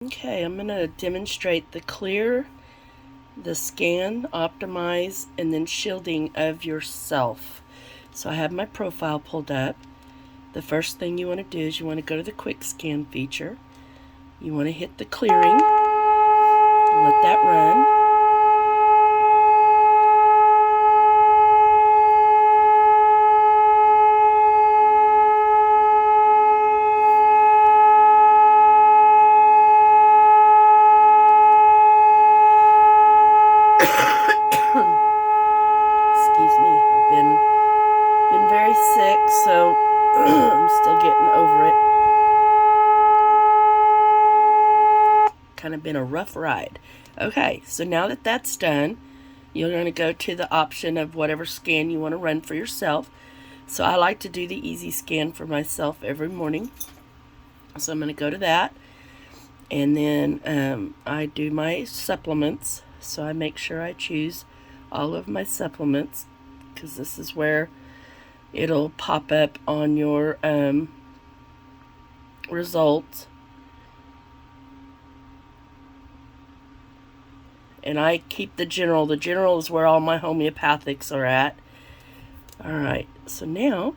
Okay, I'm going to demonstrate the clear, the scan, optimize, and then shielding of yourself. So I have my profile pulled up. The first thing you want to do is you want to go to the quick scan feature. You want to hit the clearing and let that run. Excuse me, I've been very sick, so I'm still getting over it. Kind of been a rough ride. Okay, so now that that's done, you're going to go to the option of whatever scan you want to run for yourself. So I like to do the easy scan for myself every morning. So I'm going to go to that. And then I do my supplements. So I make sure I choose all of my supplements, because this is where it'll pop up on your results. And I keep the general. The general is where all my homeopathics are at. Alright, so now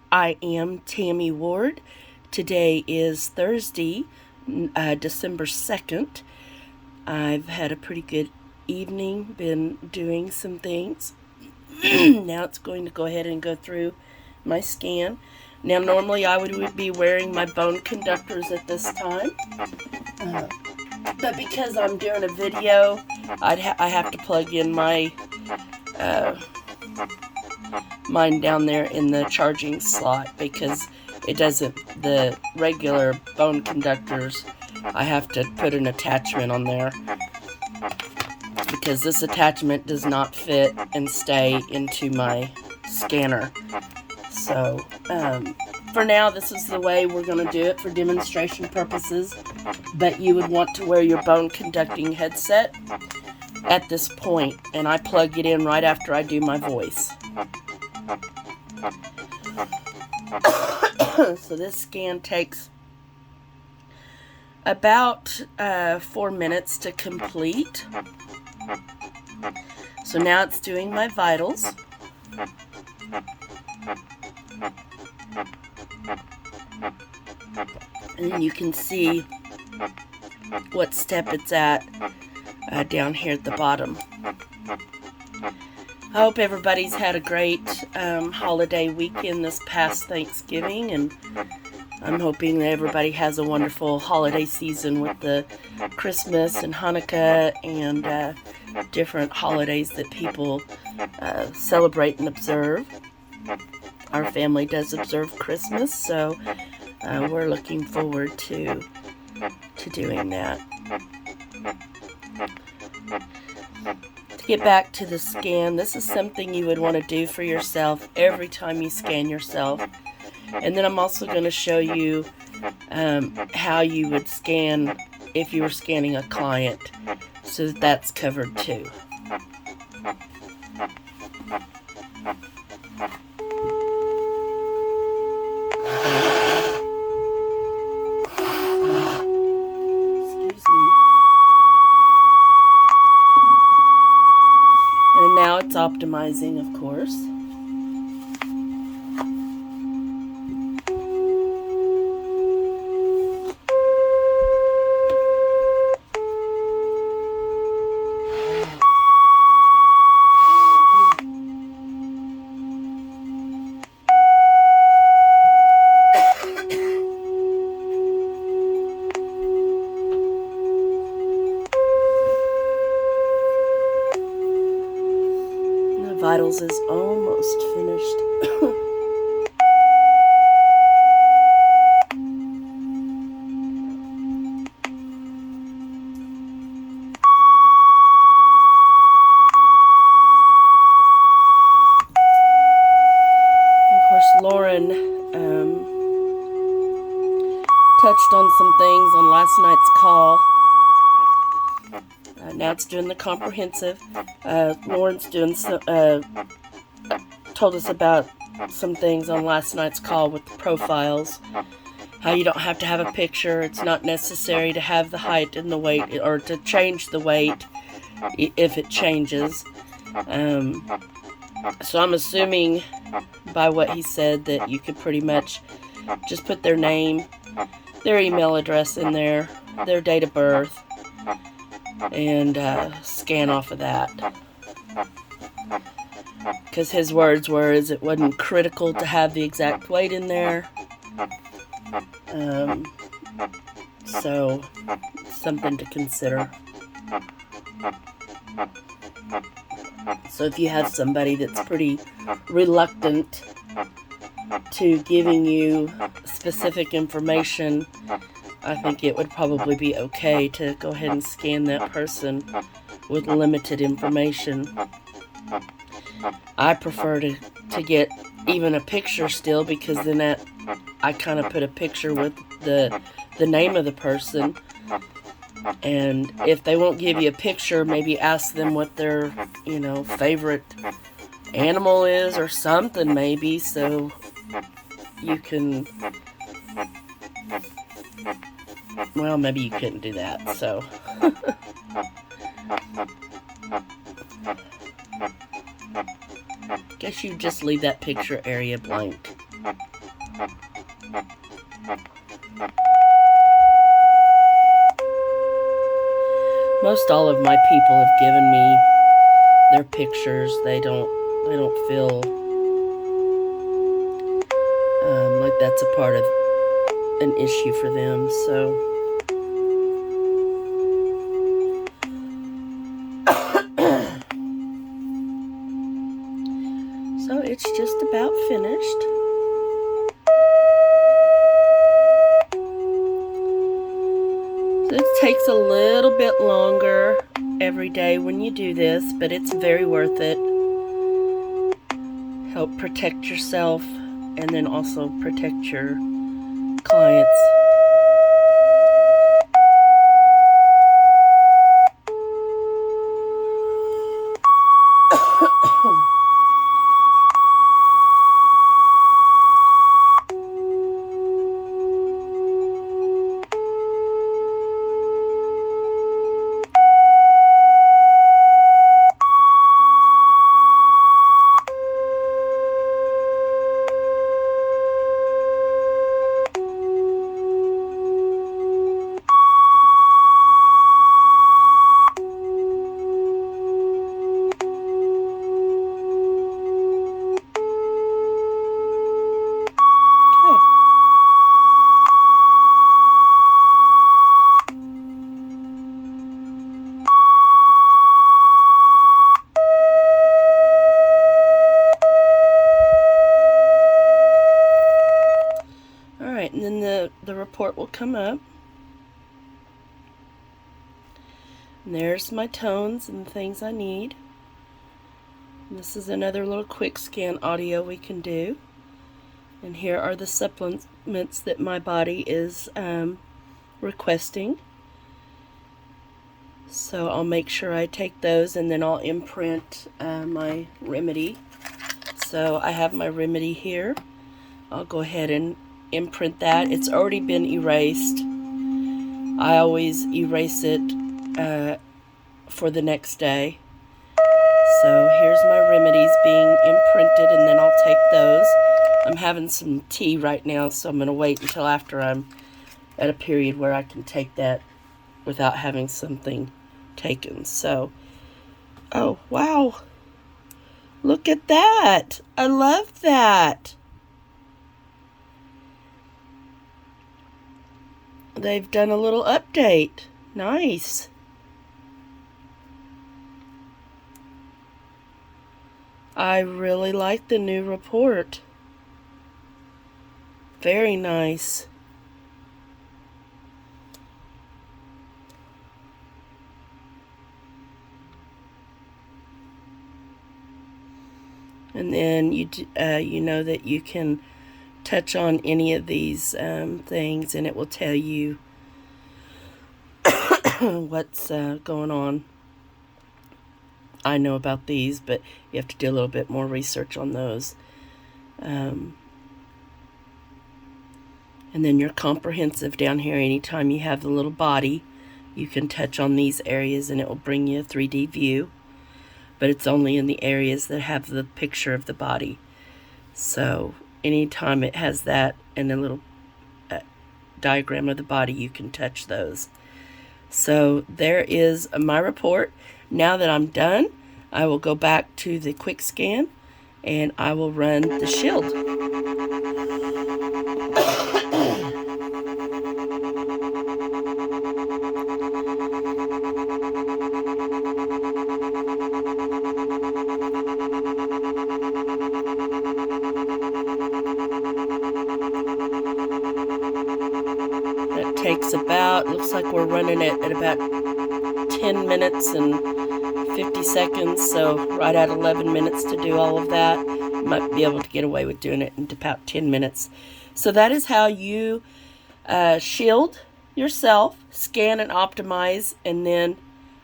I am Tammy Ward. Today is Thursday, December 2nd. I've had a pretty good evening, been doing some things. Now it's going to go ahead and go through my scan. Now normally I would be wearing my bone conductors at this time, but because I'm doing a video, I have to plug in my mine down there in the charging slot, because it doesn't, the regular bone conductors, I have to put an attachment on there, because this attachment does not fit and stay into my scanner. So for now, this is the way we're going to do it for demonstration purposes, but you would want to wear your bone conducting headset at this point, and I plug it in right after I do my voice. So this scan takes about 4 minutes to complete. So now it's doing my vitals. And you can see what step it's at down here at the bottom. I hope everybody's had a great holiday weekend this past Thanksgiving, and I'm hoping that everybody has a wonderful holiday season with the Christmas and Hanukkah and different holidays that people celebrate and observe. Our family does observe Christmas, so we're looking forward to doing that. To get back to the scan, this is something you would want to do for yourself every time you scan yourself. And then I'm also going to show you how you would scan if you were scanning a client, so that that's covered too. And now it's optimizing, of course. Vitals is almost finished. Of course, Lauren touched on some things on last night's call. Now it's doing the comprehensive. Lauren's doing some, told us about some things on last night's call with the profiles. How you don't have to have a picture. It's not necessary to have the height and the weight, or to change the weight if it changes. So I'm assuming by what he said that you could pretty much just put their name, their email address in there, their date of birth, and scan off of that. Because his words were, it wasn't critical to have the exact weight in there. So, something to consider. So if you have somebody that's pretty reluctant to giving you specific information, I think it would probably be okay to go ahead and scan that person with limited information. I prefer to get even a picture still, because then I kind of put a picture with the name of the person. And if they won't give you a picture, maybe ask them what their, favorite animal is or something, maybe, so you can, well, maybe you couldn't do that, so. Guess you just leave that picture area blank. Most all of my people have given me their pictures. They don't feel like that's a part of an issue for them. So so it's just about finished. So it takes a little bit longer every day when you do this, but it's very worth it. Help protect yourself and then also protect your clients. Alright, and then the report will come up. And there's my tones and the things I need. And this is another little quick scan audio we can do. And here are the supplements that my body is requesting. So I'll make sure I take those, and then I'll imprint my remedy. So I have my remedy here. I'll go ahead and imprint that. It's already been erased. I always erase it for the next day. So here's my remedies being imprinted, and then I'll take those. I'm having some tea right now, so I'm going to wait until after I'm at a period where I can take that without having something taken. So, oh, wow. Look at that. I love that. They've done a little update. Nice. I really like the new report. Very nice. And then you know that you can touch on any of these things, and it will tell you what's going on. I know about these, but you have to do a little bit more research on those. And then your comprehensive down here. Anytime you have the little body, you can touch on these areas and it will bring you a 3D view. But it's only in the areas that have the picture of the body. So anytime it has that and a little diagram of the body, you can touch those. So there is my report. Now that I'm done, I will go back to the quick scan and I will run the shield. That takes about, looks like we're running it at about 10 minutes and 50 seconds, so right at 11 minutes to do all of that. You might be able to get away with doing it in about 10 minutes. So that is how you shield yourself, scan and optimize, and then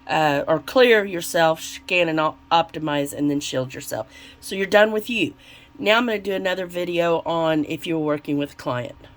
or clear yourself, scan and optimize, and then shield yourself. So you're done with you. Now I'm going to do another video on if you're working with a client.